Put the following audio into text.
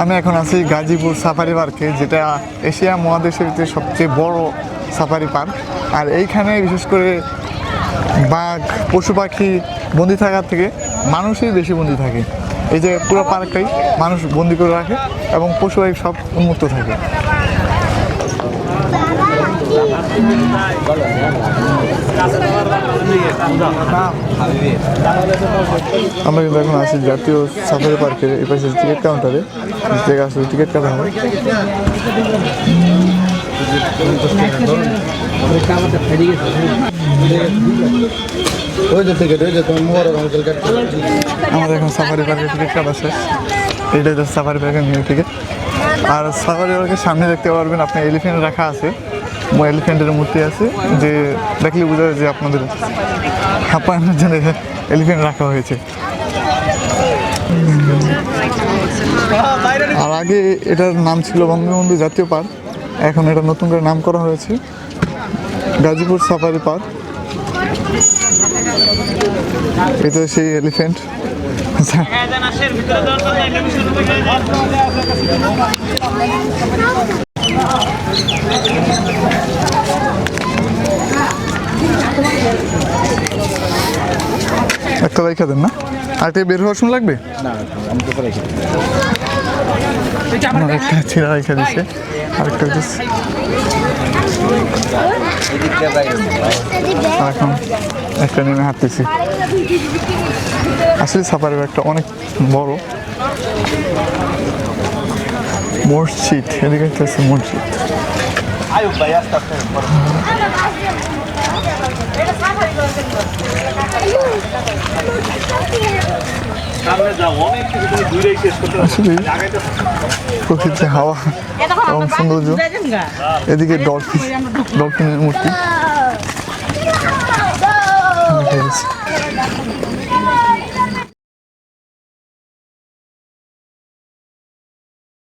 আমি এখন আছি গাজীপুর সাফারি পার্কে, যেটা এশিয়া মহাদেশের ভিতরে সবচেয়ে বড় সাফারি পার্ক। আর এইখানে বিশেষ করে বাঘ, পশু পাখি বন্দি থাকার থেকে মানুষই বেশি বন্দি থাকে। এই যে পুরো পার্কটাই মানুষ বন্দি করে রাখে এবং পশু পাখি সব উন্মুক্ত থাকে। আমরা কিন্তু এখন আছি জাতীয় সাফারি পার্কের এই পাশে টিকিট কাউন্টারে, জায়গা আসলে টিকিট কাটা হয়। আমাদের এখন সাফারি পার্কের টিকিট কাটা শেষ। এইটাই তো সাফারি পার্কের নিউ টিকিট। আর সাফারি পার্কের সামনে দেখতে পারবেন আপনি এলিফ্যান্ট রাখা আছে, এলিফ্যান্টের মূর্তি আছে, যে দেখলে বোঝা যায় যে আপনাদের হাঁপানোর জন্য এলিফ্যান্ট রাখা হয়েছে। আর আগে এটার নাম ছিল বঙ্গবন্ধু জাতীয় পার্ক, এখন এটা নতুন করে নাম করা হয়েছে গাজীপুর সাফারি পার্ক। এটা সেই এলিফ্যান্ট। একটা রেখে দেন না, আর বের হওয়ার সময় লাগবে একটা ছিঁড়া রেখে দিচ্ছে, আরেকটা এখন একটা নেমে হাঁটতেছি। আসলে সাফারি একটা অনেক বড় মসজিদ, এদিকে একটা আছে মসজিদ। প্রকৃতির হাওয়া এবং সৌন্দর্য, এদিকে ডলফিনের মূর্তি।